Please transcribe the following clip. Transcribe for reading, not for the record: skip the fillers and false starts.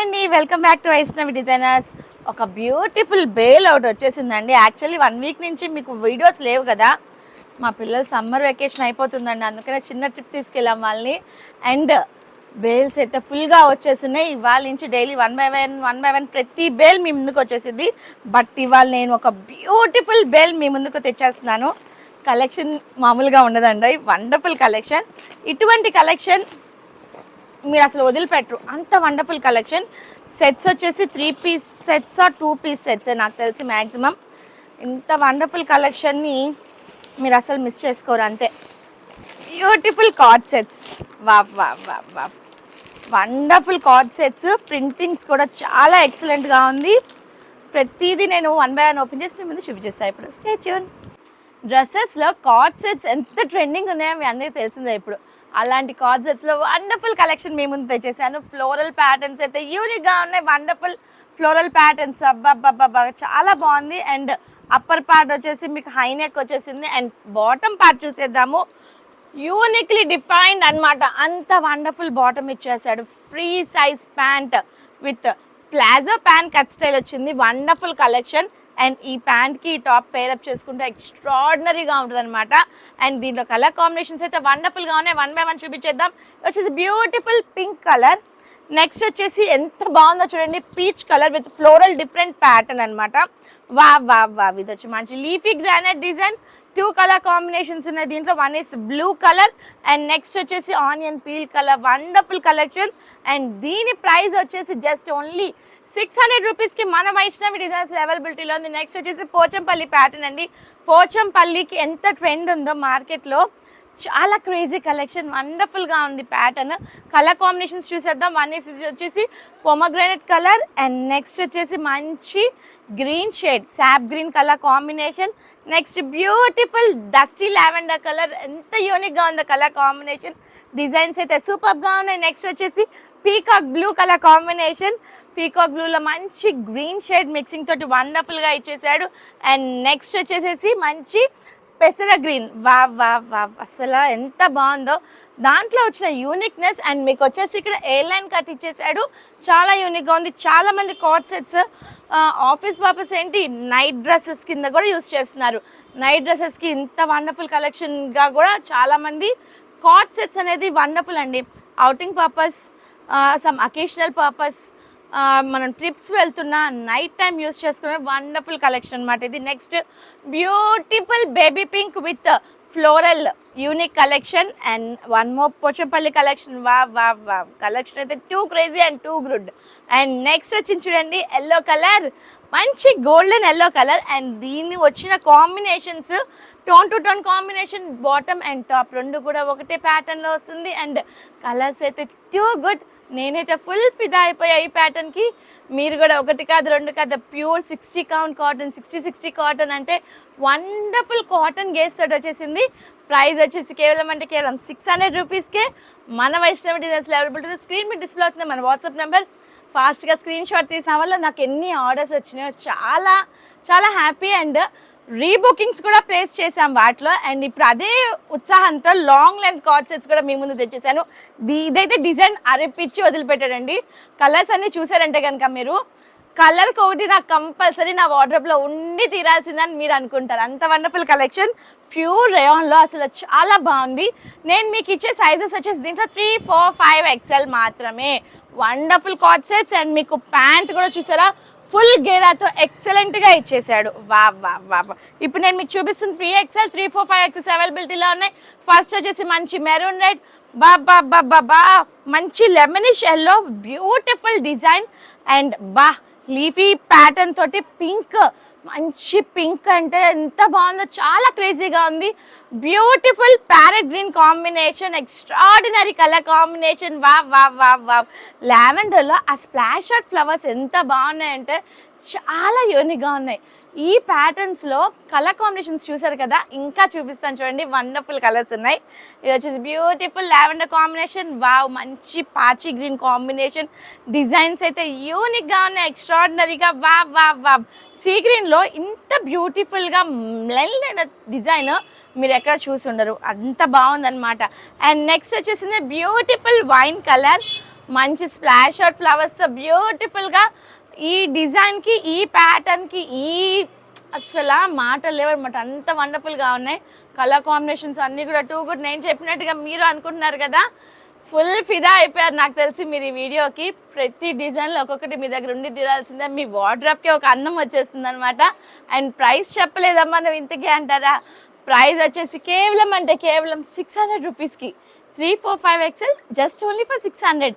అండి, welcome back to Vaishnavi designers. ఒక beautiful bale out వచ్చేసిందండి. యాక్చువల్లీ 1 వీక్ నుంచి మీకు వీడియోస్ లేవు కదా, మా పిల్లలు సమ్మర్ వెకేషన్ అయిపోతుందండి, అందుకనే చిన్న ట్రిప్ తీసుకెళ్ళాం వాళ్ళని. అండ్ బేల్స్ అయితే ఫుల్గా వచ్చేస్తున్నాయి. ఇవాళ నుంచి డైలీ వన్ బై వన్ ప్రతి బేల్ మీ ముందుకు వచ్చేసింది. బట్ ఇవాళ నేను ఒక బ్యూటిఫుల్ బేల్ మీ ముందుకు తెచ్చేస్తున్నాను. కలెక్షన్ మామూలుగా ఉండదండి, వండర్ఫుల్ కలెక్షన్. ఇటువంటి కలెక్షన్ మీరు అసలు వదిలిపెట్టరు, అంత వండర్ఫుల్ కలెక్షన్. సెట్స్ వచ్చేసి 3 piece sets or 2 piece sets నాకు తెలిసి మ్యాక్సిమం. ఇంత వండర్ఫుల్ కలెక్షన్ని మీరు అసలు మిస్ చేసుకోరు, అంతే. Beautiful card sets, wow wow wow wow, wonderful card sets. Printings కూడా చాలా ఎక్సలెంట్గా ఉంది. ప్రతిదీ నేను 1 బై 1 ఓపెన్ చేసి మీ ముందు చూపించేస్తాను. ఇప్పుడు స్టే ట్యూన్. డ్రెస్సెస్లో కార్డ్ సెట్స్ ఎంత ట్రెండింగ్ ఉన్నాయో మీ అందరికీ తెలిసిందే. ఇప్పుడు అలాంటి కార్డ్ సెట్స్లో వండర్ఫుల్ కలెక్షన్ మీ ముందు తెచ్చేసాను. ఫ్లోరల్ ప్యాటర్న్స్ అయితే యూనిక్గా ఉన్నాయి, వండర్ఫుల్ ఫ్లోరల్ ప్యాటర్న్స్. అబ్బాబ్బాబ్బా చాలా బాగుంది. అండ్ అప్పర్ పార్ట్ వచ్చేసి మీకు హై నెక్ వచ్చేసింది. అండ్ బాటమ్ పార్ట్ చూసేద్దాము, యూనిక్లీ డిఫైన్డ్ అనమాట. అంత వండర్ఫుల్ బాటమ్ ఇచ్చేసాడు. Free size pant with palazzo pant cut style వచ్చింది. Wonderful collection. అండ్ ఈ ప్యాంట్కి ఈ టాప్ పేరప్ చేసుకుంటే ఎక్స్ట్రాడినరీగా ఉంటుంది అనమాట. అండ్ దీంట్లో కలర్ కాంబినేషన్స్ అయితే వండర్ఫుల్గా ఉన్నాయి. 1 బై 1 చూపించేద్దాం. వచ్చేసి బ్యూటిఫుల్ పింక్ కలర్. నెక్స్ట్ వచ్చేసి ఎంత బాగుందో చూడండి, peach colour with floral different pattern అనమాట. వావ్ వావ్ వావ్, ఇది వచ్చి మంచి leafy granite design. 2 colour combinations ఉన్నాయి దీంట్లో. One is blue colour and next వచ్చేసి onion peel colour. Wonderful collection. And దీని ప్రైస్ వచ్చేసి జస్ట్ ఓన్లీ 600 రూపీస్కి మన వైష్ణవి డిజైన్స్ అవైలబిలిటీలో ఉంది. నెక్స్ట్ వచ్చేసి పోచంపల్లి ప్యాటర్న్ అండి. పోచంపల్లికి ఎంత ట్రెండ్ ఉందో మార్కెట్లో, చాలా క్రేజీ కలెక్షన్, వండర్ఫుల్గా ఉంది ప్యాటర్న్. కలర్ కాంబినేషన్స్ చూసేద్దాం. వన్ ఇస్ వచ్చేసి పొమగ్రానైట్ కలర్ అండ్ నెక్స్ట్ వచ్చేసి మంచి green shade, SAAP green colour combination. Next beautiful dusty lavender colour. ఎంత యూనిక్గా ఉందో కలర్ కాంబినేషన్. డిజైన్స్ అయితే సూపర్గా ఉన్నాయి. నెక్స్ట్ వచ్చేసి peacock blue colour combination. Peacock బ్లూలో మంచి గ్రీన్ షేడ్ మిక్సింగ్ తోటి వండర్ఫుల్గా ఇచ్చేసాడు. అండ్ నెక్స్ట్ వచ్చేసేసి మంచి పెసర గ్రీన్. వావ్ వావ్ వావ్, అసలు ఎంత బాగుందో దాంట్లో వచ్చిన యూనిక్నెస్. అండ్ మీకు వచ్చేసి ఇక్కడ ఎయిర్లైన్ కట్ ఇచ్చేసాడు, చాలా యూనిక్గా ఉంది. చాలామంది కార్డ్ సెట్స్ ఆఫీస్ పర్పస్ ఏంటి, నైట్ డ్రెస్సెస్ కింద కూడా యూస్ చేస్తున్నారు. నైట్ డ్రెస్సెస్కి ఇంత వండర్ఫుల్ కలెక్షన్గా కూడా చాలామంది కార్డ్ సెట్స్ అనేది వండర్ఫుల్ అండి. Outing purpose, some occasional purpose, మనం ట్రిప్స్ వెళ్తున్నా నైట్ టైం యూస్ చేసుకునే వండర్ఫుల్ కలెక్షన్ అనమాట ఇది. Next beautiful baby pink with floral unique collection. And one more Pochampally collection. Wow wow wow, collection అయితే too crazy and too good. And next వచ్చి చూడండి yellow colour, మంచి golden yellow colour. And దీన్ని వచ్చిన combinations tone to tone combination, bottom and top రెండు కూడా ఒకటే ప్యాటర్న్లో వస్తుంది. అండ్ కలర్స్ అయితే టూ గుడ్. నేనైతే ఫుల్ ఫిదా అయిపోయా ఈ ప్యాటర్న్కి. మీరు కూడా ఒకటి కాదు రెండు కాదు, ప్యూర్ 60 కౌంట్ కాటన్, 60 కాటన్ అంటే వండర్ఫుల్ కాటన్ గేస్ తోటి వచ్చేసింది. ప్రైస్ వచ్చేసి కేవలం 600 రూపీస్కే మన వైష్ణవి డిజైన్స్లో అవైలబిలిటీ. స్క్రీన్ మీద డిస్ప్లే అవుతుంది మన వాట్సాప్ నెంబర్. ఫాస్ట్గా స్క్రీన్ షాట్ తీసిన వల్ల నాకు ఎన్ని ఆర్డర్స్ వచ్చినాయో, చాలా చాలా హ్యాపీ. అండ్ రీబుకింగ్స్ కూడా ప్లేస్ చేసాం వాటిలో. అండ్ ఇప్పుడు అదే ఉత్సాహంతో లాంగ్ లెంత్ కార్డ్ సెట్స్ కూడా మీ ముందు తెచ్చేసాను. ఇదైతే డిజైన్ అరిపిచ్చి వదిలిపెట్టాడండి. కలర్స్ అన్నీ చూసారంటే కనుక మీరు కలర్కి ఒకటి నాకు కంపల్సరీ నా వార్డ్రోబ్లో ఉండి తీరాల్సిందని మీరు అనుకుంటారు, అంత వండర్ఫుల్ కలెక్షన్. ప్యూర్ రేయాన్లో అసలు చాలా బాగుంది. నేను మీకు ఇచ్చే సైజెస్ వచ్చేసి దీంట్లో 3, 4, 5 XL మాత్రమే. Wonderful card sets. అండ్ మీకు ప్యాంట్ కూడా చూసారా, ఫుల్ గేరాతో ఎక్సలెంట్గా ఇచ్చేసాడు. Wow wow wow. ఇప్పుడు నేను మీకు చూపిస్తుంది 3 XL, 3, 4, 5 XL అవైలబిలిటీలో ఉన్నాయి. ఫస్ట్ వచ్చేసి మంచి మెరూన్ రెడ్, బా మంచి lemonish yellow, beautiful design. And leafy pattern తోటి పింక్, మంచి పింక్ అంటే ఎంత బాగుందో, చాలా క్రేజీగా ఉంది. Beautiful parrot green combination, extraordinary colour combination. Wow wow wow wow. లావెండర్లో ఆ స్ప్లాష్ అవుట్ ఫ్లవర్స్ ఎంత బాగున్నాయంటే చాలా యూనిక్గా ఉన్నాయి. ఈ ప్యాటర్న్స్లో కలర్ కాంబినేషన్స్ చూసారు కదా, ఇంకా చూపిస్తాను చూడండి, వండర్ఫుల్ కలర్స్ ఉన్నాయి. ఇది వచ్చేసి బ్యూటిఫుల్ లావెండర్ కాంబినేషన్. వావ్, మంచి పాచి గ్రీన్ కాంబినేషన్. డిజైన్స్ అయితే యూనిక్గా ఉన్నాయి, ఎక్స్ట్రాడినరీగా. Wow wow wow. సీ గ్రీన్లో ఇంత బ్యూటిఫుల్గా బ్లెండ్ అయిన డిజైన్ మీరు ఎక్కడ చూసి ఉండరు, అంత బాగుందన్నమాట. అండ్ నెక్స్ట్ వచ్చేసింది బ్యూటిఫుల్ వైన్ కలర్. మంచి స్ప్లాష్ అవుట్ ఫ్లవర్స్తో బ్యూటిఫుల్గా ఈ డిజైన్కి ఈ ప్యాటర్న్కి ఈ అసలు మాటలు లేవన్నమాట, అంత వండర్ఫుల్గా ఉన్నాయి. కలర్ కాంబినేషన్స్ అన్నీ కూడా టూ గుడ్. నేను చెప్పినట్టుగా మీరు అనుకుంటున్నారు కదా, ఫుల్ ఫిదా అయిపోయారు నాకు తెలిసి మీరు ఈ వీడియోకి. ప్రతి డిజైన్లో ఒక్కొక్కటి మీ దగ్గర ఉండి తీరాల్సిందే. మీ వార్డ్రోబ్కి ఒక అందం వచ్చేస్తుంది అనమాట. అండ్ ప్రైస్ చెప్పలేదమ్మా నువ్వు ఇంతకీ అంటారా? ప్రైస్ వచ్చేసి కేవలం 600 రూపీస్కి 3, 4, 5 XL జస్ట్ ఓన్లీ ఫర్ 600.